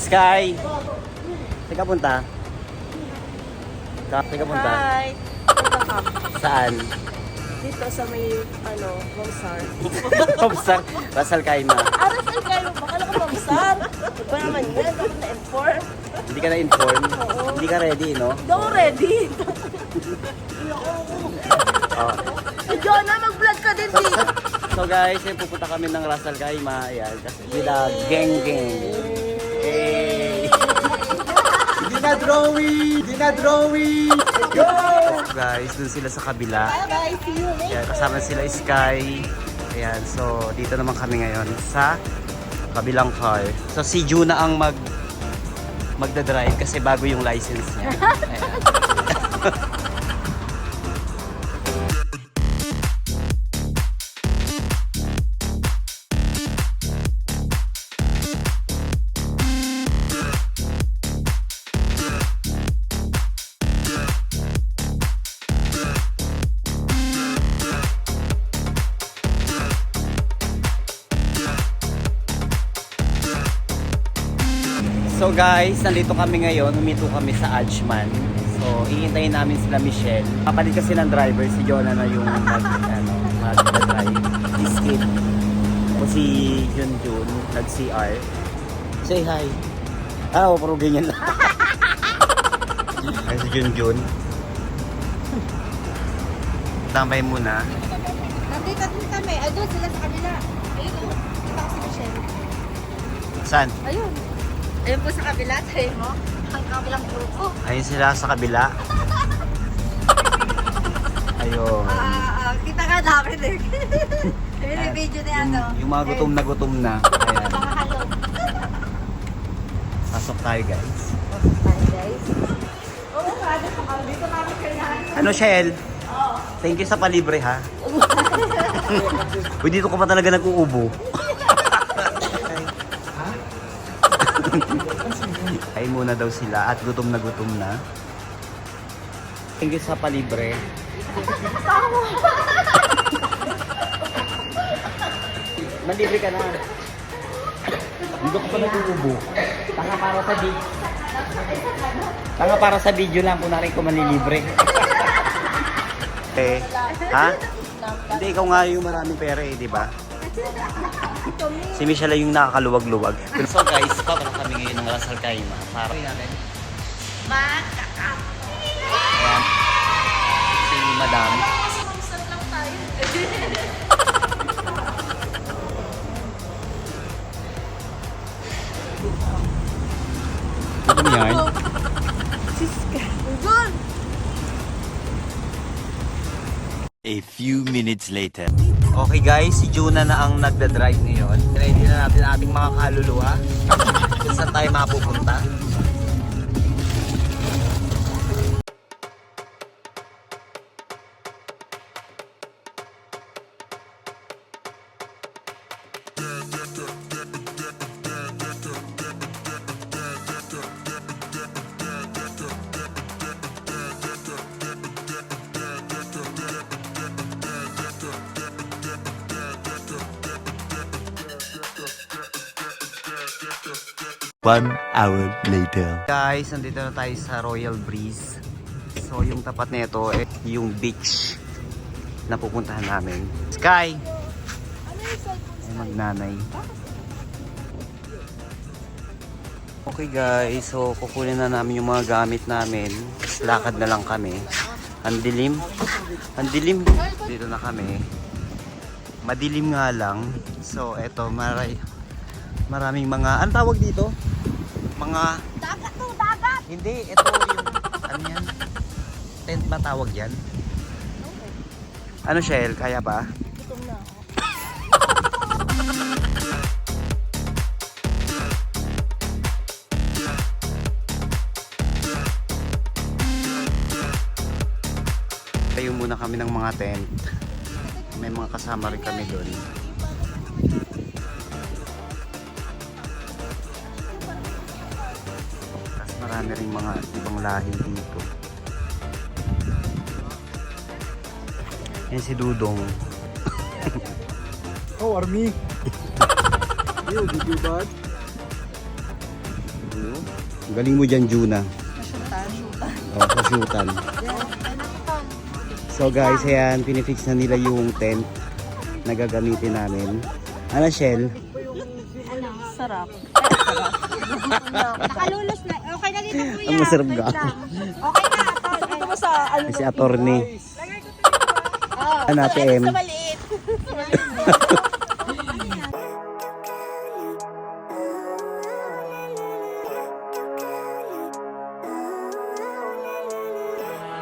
Sky! Saan ka punta? Saan ka punta? Hi! Saan? Dito sa may, Bamsar. Popstar. Rasal Kaima. Rasal kayo, bakala ko Bamsar. Iba naman yan, ako na-inform. Hindi ka na-inform? Oo. Hindi ka ready, no? Hindi ako ready. Oh. Jonah, mag-vlog ka din dito. So guys, pupunta kami ng Rasal Kaima. Ayan, kasi sila geng-geng. Hey! Dinadrawing! Dinadrawing! Go! Guys, dun sila sa kabila. Bye, see you later. Ayan, kasama sila Sky. Ayan, so dito naman kami ngayon sa kabilang car. So si Juna ang magdadrive kasi bago yung license niya. Ayan. So guys, nandito kami ngayon, huminto kami sa Ajman. So, iintayin namin sila Michelle. Kapalit kasi ng driver, si Jonah na yung mag-drive. Si Skid. O si Junjun, nag-CR. Say hi. Puro ganyan lang. Ay, si Junjun. Tambay muna. Nandito din kami. Doon sila sa kabila. Ayun o. Kita ko si Michelle. Saan? Ayun. Ayun po sa kabila. Tayo mo. Ang kabilang grupo. Ayun sila sa kabila. Ayun. Kita ka namin eh. Yung video na yan, Yung mga gutom na gutom na. Ayan. Mga halong. Pasok tayo guys. Hi guys. Oo nga, dito namin kailangan. Ano, Shell? Thank you sa palibre, ha? Uy, dito ka pa talaga nag-uubo. Ay muna daw sila at gutom na. Thank you sa palibre. Malibre ka na. Dito ka pa nag-uubo. Tanga para sa video lang kung narin ko manilibre. Eh, ha? Hindi, ikaw nga yung maraming pera eh, di ba? Si Michelle yung nakakaluwag-luwag. So guys, papunta kami ngayon ng Rasal Kaima. Para natin. Ayan. Si Madam. Sumamsat lang tayo. Ito mo yan? Siska. Doon. A few minutes later. Okay guys, si Juna na ang nagda-drive ngayon. Ready na natin ang ating mga kaluluwa. Kung saan tayo mapupunta. One hour later. Guys, nandito na tayo sa Royal Breeze. So yung tapat nito eh yung beach na pupuntahan namin. Sky! Ay magnanay. Okay guys, so kukunin na namin yung mga gamit namin. Lakad na lang kami. Ang dilim. Ang dilim. Dito na kami. Madilim nga lang. So eto, maraming mga, ano tawag dito? Mga Dagat to, dagat. hindi, ito yung ano yan? Tent ba tawag yan? Ano, Shell? Kaya ba? Gutom na ako. Tayo muna kami ng mga tent. May mga kasama rin kami doon. Tapos marami rin mga ibang lahi dito. Yan si Dudong. How are me? You, did you bad? Ang galing mo dyan, Juna. Oh, kasyutan. So guys, ayan, pinifix na nila yung tent na gagamitin namin. Ano, Shell? Sarap. Nakalulos na. Okay na dito, kuya. Ang masarap Wait ga. lang. Okay na. Ito mo sa ano? Si attorney. Oh. Ano, Ate M? Sa maliit.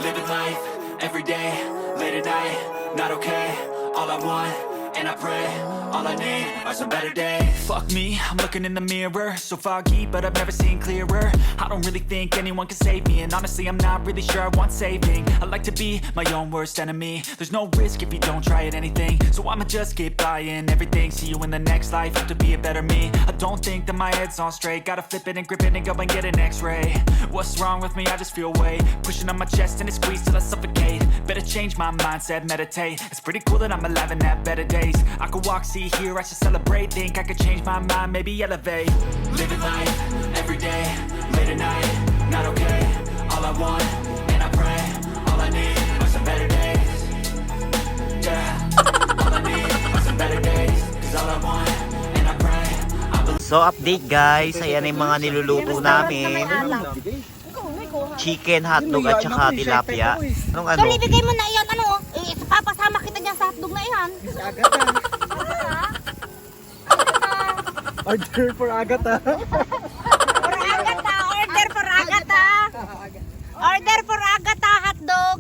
Living life, every day, late at night, not okay. All I want, and I pray, all I need are some better days. Fuck me, I'm looking in the mirror, so foggy, but I've never seen clearer. I don't really think anyone can save me, and honestly I'm not really sure I want saving. I like to be my own worst enemy. There's no risk if you don't try at anything, so I'ma just keep buying everything. See you in the next life, have to be a better me. I don't think that my head's on straight, gotta flip it and grip it and go and get an x-ray. What's wrong with me? I just feel weight pushing on my chest and it squeezes till I suffocate. Better change my mindset, meditate. It's pretty cool that I'm alive and have better days. I could walk, see, hear, I should celebrate. Think I could change my mind, maybe elevate. Living life, every day, late at night, not okay. All I want, and I pray, all I need are some better days. Yeah, all I need are some better days. Cause all I want, and I pray, I believe. So update guys, ayan yung mga niluluto namin. Chicken, hotdog at saka tilapia. Anong ano? Tol, ibigay mo na iyan. Ano? Papasama kita dyan sa hotdog na iyan. Order for Agatha. For Agatha. Order for Agatha. Order for Agatha hotdog.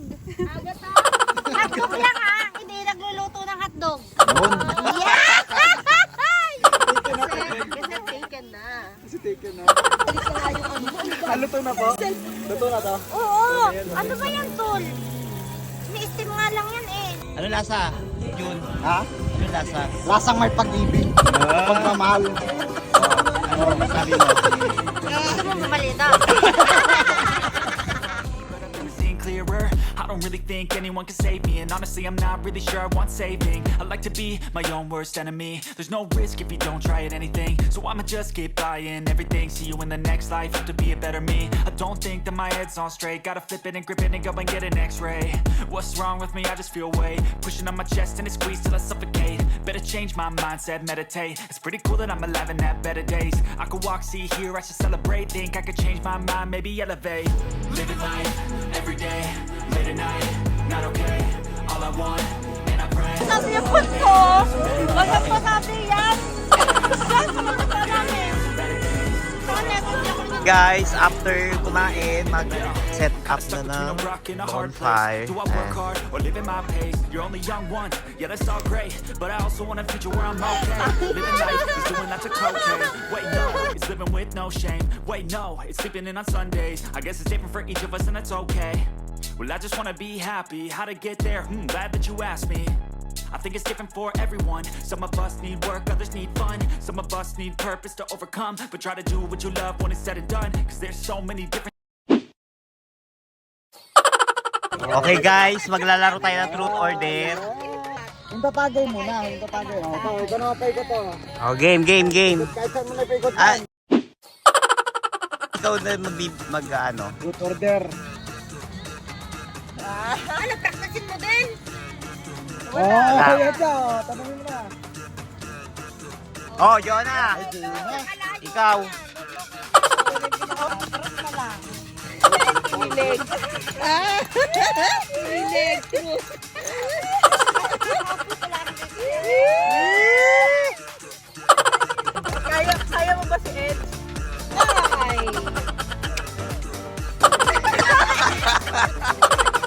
Hotdog lang ha. Hindi nagluluto ng hotdog. Yeah! Kasi taken na. Kasi taken na. Ano to na po? Luto na to? Oo. Ano ba yan, Tol? Ni-steam nga lang yan eh. Ano lasa? Jun? Ha? Ano lasa? Lasang may pag-ibig. Pagmamahal. Ano masabi mo? Gusto mo mamalita? Seeing clearer, I don't really think anyone can save me, and honestly I'm not really sure I want saving. I like to be my own worst enemy. There's no risk if you don't try at anything, so I'ma just keep buying everything. See you in the next life, have to be a better me. I don't think that my head's on straight, gotta flip it and grip it and go and get an x-ray. What's wrong with me? I just feel weight pushing on my chest and it squeezes till I suffocate. Better change my mindset, meditate. It's pretty cool that I'm alive and have better days. I could walk, see, hear, I should celebrate. Think I could change my mind, maybe elevate. Living life, every day, late at night, not okay. All I want, and I pray. Sabi yung food ko. Wag ang pasabi yan. Saan ko makita namin? Saan next week ako nag- Guys, after kumain, mag-set up na ng bonfire. Do I work hard or live in my pace? You're only young once, yeah that's all great, but I also want a future where I'm okay. Living life is doing lots of cocaine. Wait no, it's living with no shame. Wait no, it's sleeping in on Sundays. I guess it's different for each of us and that's okay. Well I just wanna be happy. How to get there? Glad that you asked me. I think it's different for everyone. Some of us need work, others need fun. Some of us need purpose to overcome. But try to do what you love when it's said and done. Cause there's so many different. Okay guys, maglalaro tayo ng truth or dare. Yung tatagay muna. Yung tatagay. O, ito. Ito na mapay ko to. Oh, game. Kahit saan mo napikot Ah, yan. ikaw na mag-ano. Root order. Ano, practicein mo din? Oh, ayan siya. Tanongin mo na. Oh, Jonah! Ikaw. Hilig. Hilig. Kaya mo ba si Ed? Ay!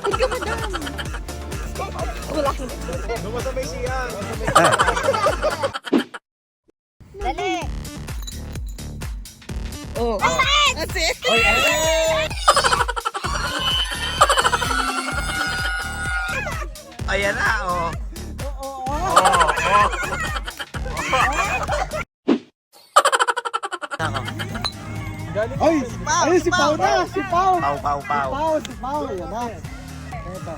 Hindi ka madam. Lumasabay siya. Dali! Oh. That's it! Ayan na, oh. Ay! Ay, si Pao na! Si Pao! Pau. Si Pao! Yan na. Ito.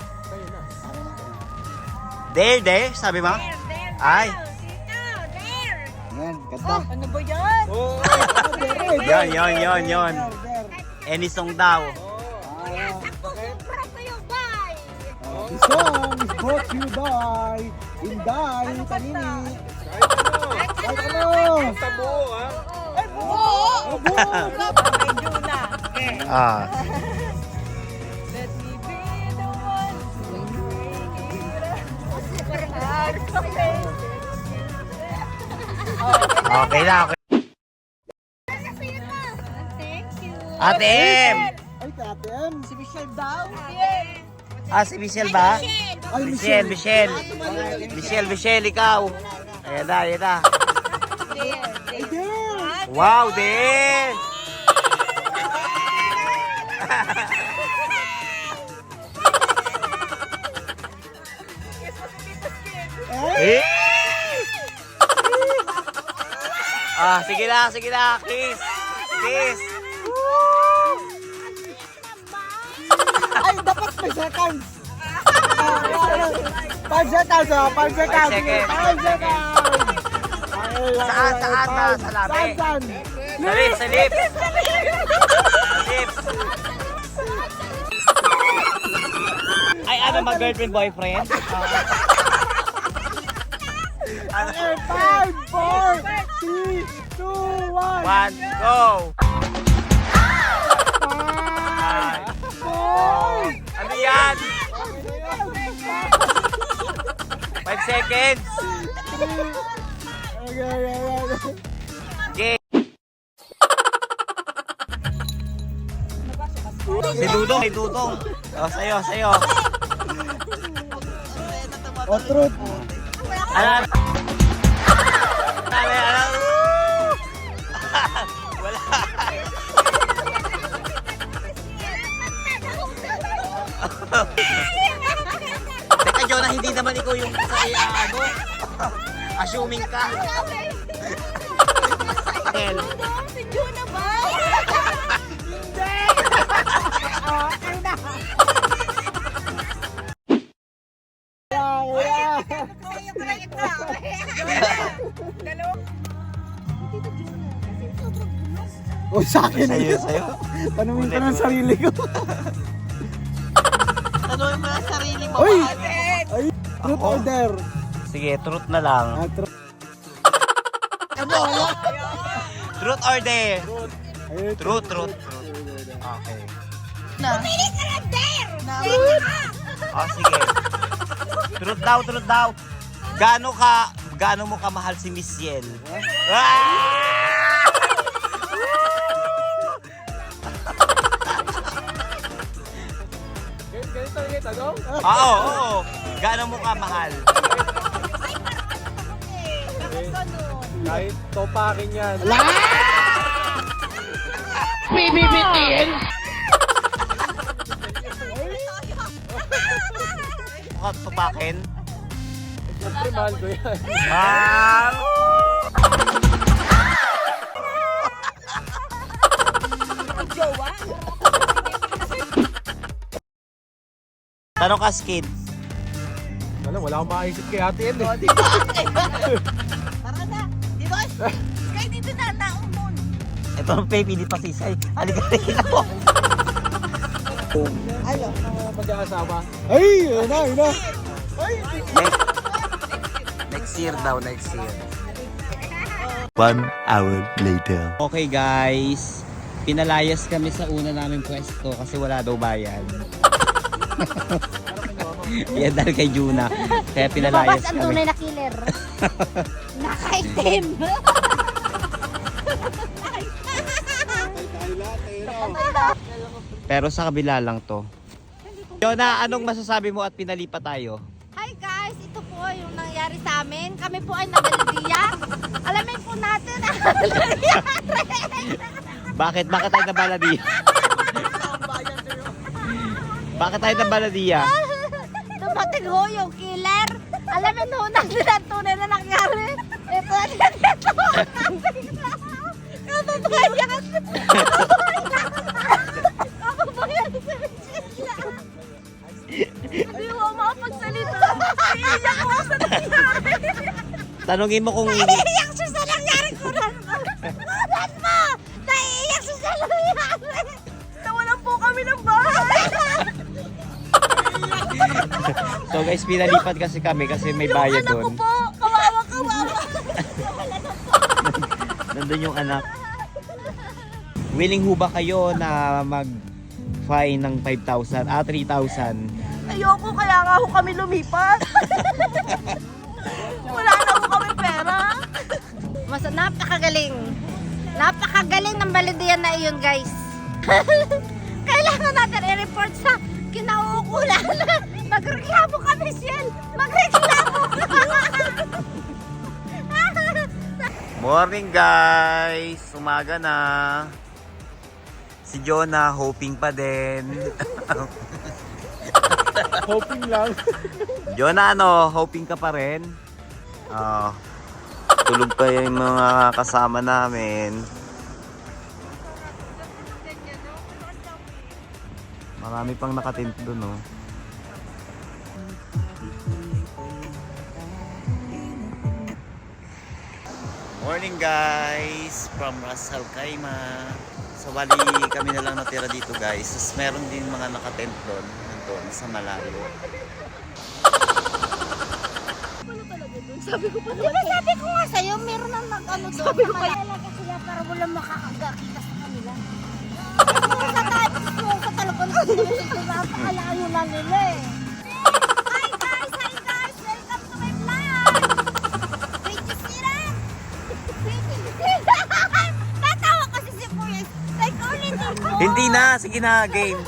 Dare, sabi mo? There, Ay. Dito, there! Yan, ganda. Ano ba yan? Oh, Yon. Any song daw. Para sa'yo, bye! This song is brought to you by Inday Tanini. Kahit ano? Sa buo, ha? Ay, buo! Abo! Medyo na. Ah. Let me be the one to make it up. Okay na, okay. Thank you. Ate M! Ay, Ate M. Si Michelle daw. Ah, si Michelle ba? Ay, Michelle, ikaw. Ayan na. Ay, there. Wow, din! Eh? Ah, sige na, kiss. Kiss. Ay, dapat may seconds. 5 seconds, 5 seconds. 5 seconds. 5 seconds. Saan ba? Sa labi? Saan? Sa lips. Sa lips. Ay, ano ba, girlfriend, boyfriend? Okay, 5, 4, 3, 2, 1. One, go! Ano yan? 5 seconds. Okay. Okay. Si Dudong. Oh, sa'yo. O, truth. Ano? Wala. Teka, Jonah, hindi naman ikaw yung ano? Assuming ka. Tel. Si Juna ba? O, sa akin. Sa'yo. Tanungin ko ng sarili ko. Tanungin mo ang sarili mo. Uy! Ay, truth or dare? Sige, truth na lang. Ah, truth. Truth or dare? Ay, Truth. Okay. Pumili ka ng dare! Oh, sige. Truth daw. Gaano mo kamahal si Miss Yel? Ah! ganito yung tanong? Oo. Gaano mo kamahal? Kahit topakin yan. Mukha tupakin? Siyempre, mahal ko yan. Ah! Jowa? Tanong ka, Skid. Wala akong makaisip kay Ate Ed eh. Tara na. Di ba? Kaya dito na naumon. Ito ang baby, hindi pa sisay. Halika rin ako. Mag-aasawa. Ay, yun na. Next year daw, next year. 1 hour later. Okay guys, pinalayas kami sa una naming pwesto kasi wala daw bayad. Yan dahil kay Juna. Kaya pinalayas Lumabas ang tunay kami. na killer. Nakaitim. Pero sa kabila lang to. Jona, anong masasabi mo at pinalipa tayo? Hi guys, ito po yung nangyari sa amin. Kami po ay nabaladiya. Alamin po natin ang Bakit tayo nabaladiya? Bakit tayo nabaladiya? dumating ho yung killer. Alamin ho natin ang tunay na nangyari. Ito na dito. Kababayan. Kababayan sa Michelle. Hindi mo makapagsalita. Iiyak ko sa nangyari. Tanungin mo kung Iiyak siya sa nangyari So guys, pinalipat kasi kami kasi may bayad Anak ko doon. po, kawawa. Nandun yung anak. Willing ho ba kayo na mag-fine ng 5,000? 3,000? Ayoko, kaya nga ho kami lumipat. Wala na ho kami pera. Mas napakagaling. Napakagaling ng balindiyan na iyon, guys. Kailangan natin i-report sa kinauukulan. Magreklamo kami, Shell. Magreklamo. Morning guys! Umaga na. Si Jonah hoping pa din. Hoping lang. Jonah, hoping ka pa rin? Tulog pa yung mga kasama namin. Marami pang nakatent doon, no? Morning guys! From Ras Al Khaimah. So bali kami na lang natira dito guys. Tapos meron din mga nakatent doon. Nandun sa malayo. Sabi ko nga sa'yo, meron na nag-ano doon. Sabi ko kaya talaga sila para wala makakagakita sa kanila. Sa kahit mo ka talaga napakalayo na nila eh. Hi guys! Welcome to my vlog! Did you see that? Tatawa kasi si Kuya. Like ulitin mo. Hindi na! Sige na! Game!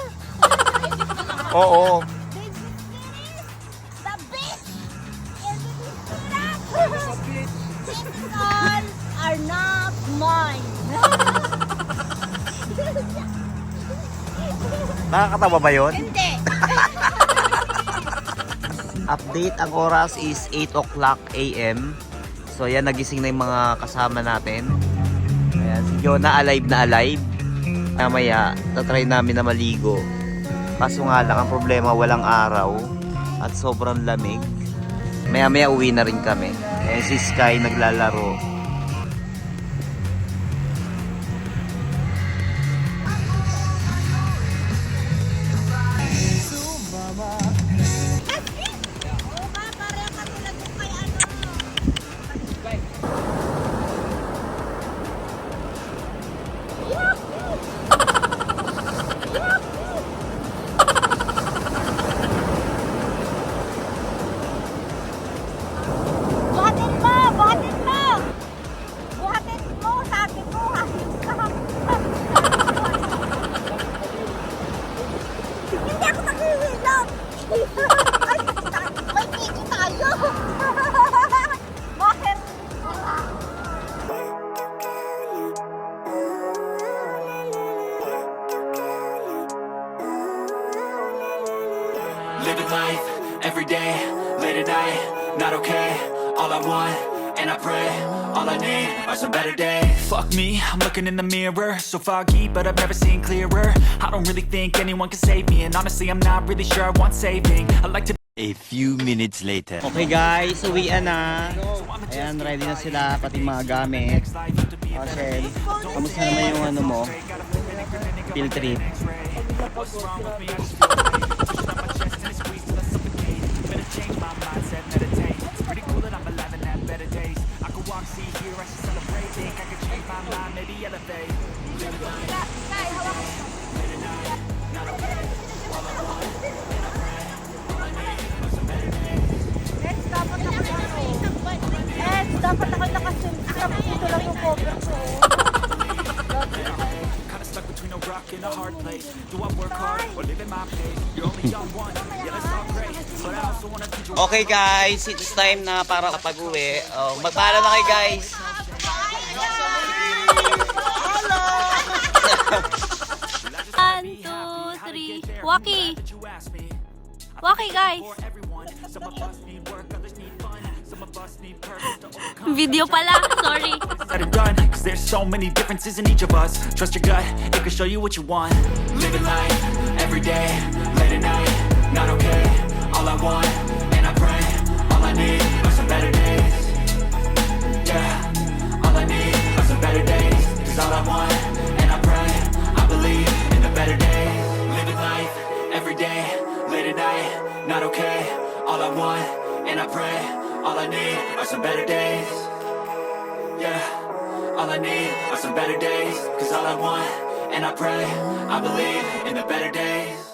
Oo! Did you see this? The beach! Is it These all are not mine. Nakakatawa ba yun? Hindi. Update, ang oras is 8 o'clock AM. So yan, nagising na yung mga kasama natin. Ayan, si Jonah alive na alive. Mamaya, tatry namin na maligo. Kaso nga lang, ang problema, walang araw. At sobrang lamig. Maya uwi na rin kami. Eh, si Sky naglalaro. Buhatin mo, sabi ko, hahin ka. Hindi ako naghihilap. Ay, may kiki tayo. Bakit? Living life, every day, late at night, not okay. All I want, and I pray, all I need are some better days. Fuck me, I'm looking in the mirror, so foggy, but I've never seen clearer. I don't really think anyone can save me, and honestly, I'm not really sure I want saving. I like to. A few minutes later. Okay guys, uwian na. Ayan, ready na sila, pati mga gamit. Shell, kamusta naman yung ano mo? Field trip. Dapat ako nakasunod. Ito lang yung cover ko. Kinda stuck between a rock and a hard place. Do I work hard or live in my pace? You're only young one, yeah, that's all great. But I also wanna teach you. Okay guys, it's time na para kapag-uwi. Magpaalam na kayo guys. One, two, three. Waki. Waki, guys. Video pala. Sorry. Said and done, 'cause there's so many differences in each of us. Trust your gut, it can show you what you want. Living life, every day, late at night, not okay. All I want, and I pray, all I need are some better days. Yeah, all I need are some better days. 'Cause all I want, and I pray, I believe in the better days. Living life, every day, late at night, not okay. All I some better days. Yeah, all I need are some better days. Cause all I want, and I pray, I believe in the better days.